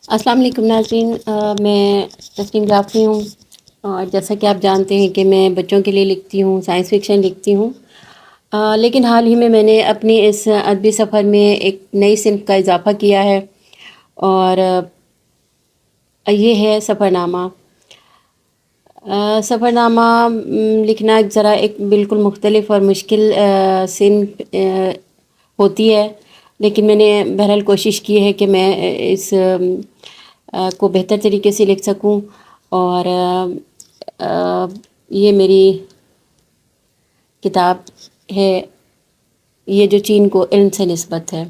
अस्सलाम वालेकुम नाज़रीन। मैं तस्नीम जाफ़री हूँ और जैसा कि आप जानते हैं कि मैं बच्चों के लिए लिखती हूँ, साइंस फ़िक्शन लिखती हूँ। लेकिन हाल ही में मैंने अपनी इस अदबी सफ़र में एक नई सिन्फ़ का इज़ाफ़ा किया है और ये है सफ़रनामा। सफ़रनामा लिखना ज़रा एक बिल्कुल मुख्तलिफ़ और मुश्किल सिन्फ़ होती है, लेकिन मैंने बहरहाल कोशिश की है कि मैं इस को बेहतर तरीके से लिख सकूं। और ये मेरी किताब है, ये जो चीन को इल्म से निस्बत है।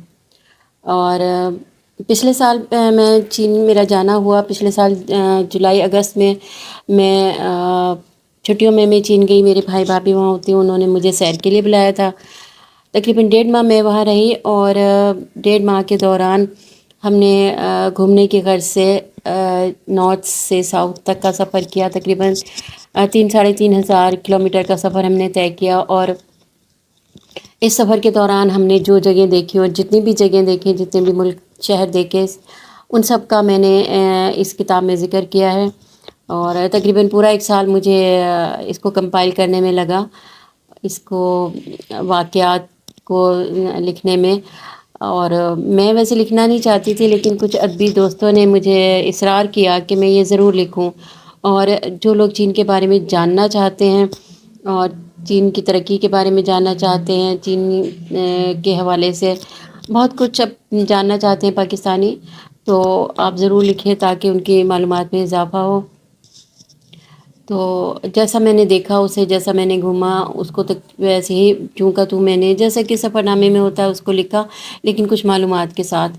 और पिछले साल मैं चीन मेरा जाना हुआ। पिछले साल जुलाई अगस्त में मैं छुट्टियों में मैं चीन गई। मेरे भाई भाभी वहाँ होते हैं, उन्होंने मुझे सैर के लिए बुलाया था। तकरीबन 1.5 माह मैं वहाँ रही और 1.5 माह के दौरान हमने घूमने की गर्ज से नॉर्थ से साउथ तक का सफ़र किया। तकरीबन 3-3.5 हज़ार किलोमीटर का सफ़र हमने तय किया। और इस सफ़र के दौरान हमने जो जगह देखी और जितनी भी जगह देखी, जितने भी मुल्क शहर देखे, उन सब का मैंने इस किताब में ज़िक्र किया है। और तकरीबन पूरा 1 साल मुझे इसको कंपाइल करने में लगा, इसको वाक़यात को लिखने में। और मैं वैसे लिखना नहीं चाहती थी, लेकिन कुछ अदबी दोस्तों ने मुझे इसरार किया कि मैं ये ज़रूर लिखूं। और जो लोग चीन के बारे में जानना चाहते हैं और चीन की तरक्की के बारे में जानना चाहते हैं, चीन के हवाले से बहुत कुछ अब जानना चाहते हैं पाकिस्तानी, तो आप ज़रूर लिखें ताकि उनकी मालूमात में इजाफ़ा हो। तो जैसा मैंने देखा उसे, जैसा मैंने घूमा उसको, तक वैसे ही चूँ का तू मैंने, जैसा कि सफ़रनामे में होता है, उसको लिखा, लेकिन कुछ मालूमात के साथ।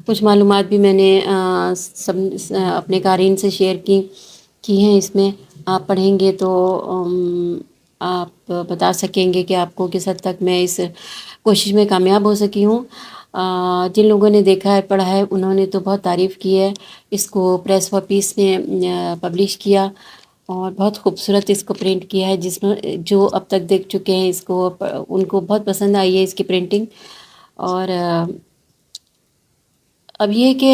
कुछ मालूमात भी मैंने अपने क़ारीन से शेयर की हैं। इसमें आप पढ़ेंगे तो आप बता सकेंगे कि आपको किस हद तक मैं इस कोशिश में कामयाब हो सकी हूँ। जिन लोगों ने देखा है, पढ़ा है, उन्होंने तो बहुत तारीफ़ की है। इसको प्रेस व पीस ने पब्लिश किया और बहुत खूबसूरत इसको प्रिंट किया है। जिसमें जो अब तक देख चुके हैं इसको, उनको बहुत पसंद आई है इसकी प्रिंटिंग। और अब ये कि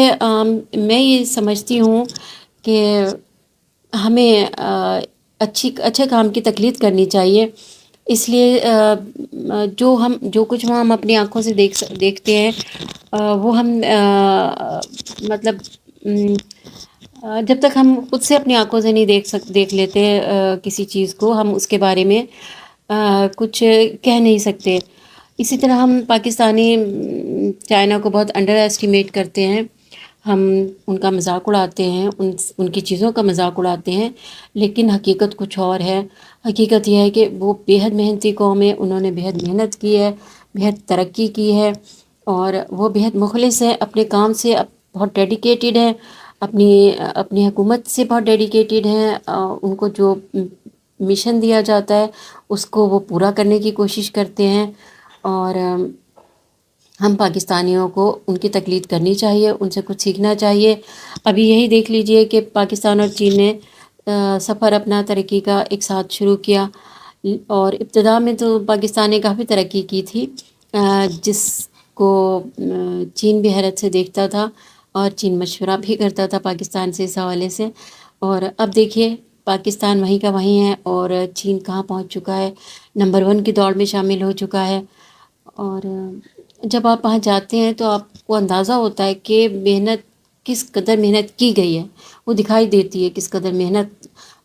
मैं ये समझती हूँ कि हमें अच्छे काम की तकलीद करनी चाहिए। इसलिए जो कुछ हम अपनी आँखों से देखते हैं, वो हम मतलब जब तक हम खुद से अपनी आँखों से नहीं देख लेते किसी चीज़ को, हम उसके बारे में कुछ कह नहीं सकते। इसी तरह हम पाकिस्तानी चाइना को बहुत अंडर एस्टिमेट करते हैं। हम उनका मजाक उड़ाते हैं, उनकी चीज़ों का मजाक उड़ाते हैं, लेकिन हकीकत कुछ और है। हकीकत यह है कि वो बेहद मेहनती कौम है, उन्होंने बेहद मेहनत की है, बेहद तरक्की की है और वो बेहद मुखलिस है अपने काम से, बहुत डेडिकेटेड है, अपनी अपनी हुकूमत से बहुत डेडिकेटेड हैं। उनको जो मिशन दिया जाता है उसको वो पूरा करने की कोशिश करते हैं। और हम पाकिस्तानियों को उनकी तकलीद करनी चाहिए, उनसे कुछ सीखना चाहिए। अभी यही देख लीजिए कि पाकिस्तान और चीन ने सफ़र अपना तरक्की का एक साथ शुरू किया। और इब्तिदा में तो पाकिस्तान ने काफ़ी तरक्की की थी, जिसको चीन भी हैरत से देखता था और चीन मशवरा भी करता था पाकिस्तान से इस हवाले से। और अब देखिए पाकिस्तान वहीं का वहीं है और चीन कहाँ पहुंच चुका है, नंबर 1 की दौड़ में शामिल हो चुका है। और जब आप वहाँ जाते हैं तो आपको अंदाज़ा होता है कि मेहनत, किस कदर मेहनत की गई है, वो दिखाई देती है किस कदर मेहनत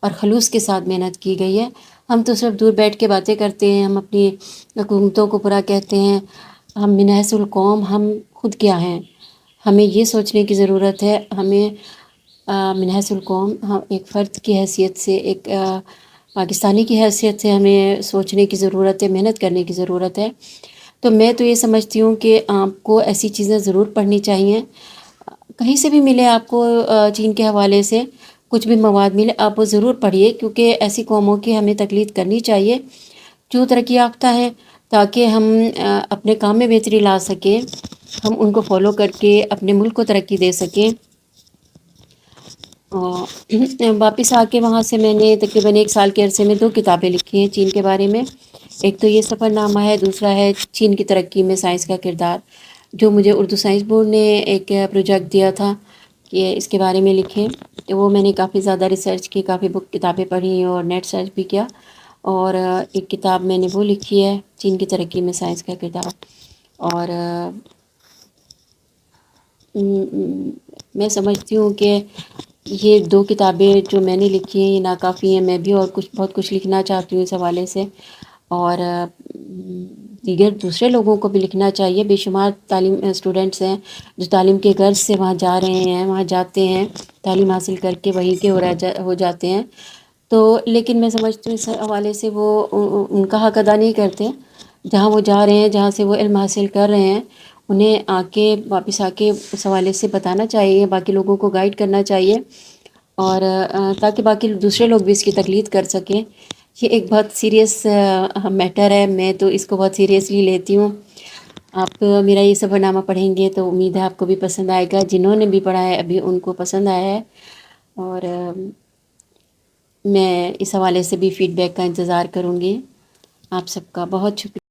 और खलूस के साथ मेहनत की गई है। हम तो सिर्फ दूर बैठ के बातें करते हैं, हम अपनी हुकूमतों को पूरा कहते हैं, हम मिनहसुल कौम, हम खुद क्या हैं। हमें ये सोचने की ज़रूरत है, हमें मिनहसुल कौम, हम एक फ़र्द की हैसियत से, एक पाकिस्तानी की हैसियत से हमें सोचने की ज़रूरत है, मेहनत करने की ज़रूरत है। तो मैं तो ये समझती हूँ कि आपको ऐसी चीज़ें ज़रूर पढ़नी चाहिए। कहीं से भी मिले आपको, चीन के हवाले से कुछ भी मवाद मिले, आप वो ज़रूर पढ़िए, क्योंकि ऐसी कौमों की हमें तकलीद करनी चाहिए जो तरक्की याफ्ता है, ताकि हम अपने काम में बेहतरी ला सकें, हम उनको फॉलो करके अपने मुल्क को तरक्की दे सकें। वापस आके वहाँ से मैंने तकरीबन 1 साल के अरसे में 2 किताबें लिखी हैं चीन के बारे में। एक तो ये सफ़रनामा है, दूसरा है चीन की तरक्की में साइंस का किरदार, जो मुझे उर्दू साइंस बोर्ड ने एक प्रोजेक्ट दिया था। کہ اس کے بارے میں لکھیں. وہ میں نے کافی زیادہ ریسرچ کی، کافی کتابیں پڑھی اور نیٹ سرچ بھی کیا. اور ایک کتاب میں نے وہ لکھی ہے چین کی ترقی میں سائنس کا کتاب. اور میں سمجھتی ہوں کہ یہ دو کتابیں جو میں نے لکھی ہیں یہ ناکافی ہیں. میں بھی اور بہت کچھ لکھنا چاہتی ہوں اس حوالے سے. اور دیگر دوسرے لوگوں کو بھی لکھنا چاہیے. بے شمار تعلیم اسٹوڈنٹس ہیں جو تعلیم کے غرض سے وہاں جا رہے ہیں، وہاں جاتے ہیں، تعلیم حاصل کر کے وہیں کے ہو جاتے ہیں. تو لیکن میں سمجھتی ہوں اس حوالے سے وہ ان کا حق ادا نہیں کرتے. جہاں وہ جا رہے ہیں، جہاں سے وہ علم حاصل کر رہے ہیں، انہیں واپس آ کے اس حوالے سے بتانا چاہیے، باقی لوگوں کو گائیڈ کرنا چاہیے. اور تاکہ باقی دوسرے لوگ بھی اس کی تقلید کر سکیں. یہ ایک بہت سیریس میٹر ہے. میں تو اس کو بہت سیریسلی لیتی ہوں. آپ میرا یہ سفر نامہ پڑھیں گے تو امید ہے آپ کو بھی پسند آئے گا. جنہوں نے بھی پڑھا ہے ابھی ان کو پسند آیا ہے. اور میں اس حوالے سے بھی فیڈ بیک کا انتظار کروں گی. آپ سب کا بہت شکریہ.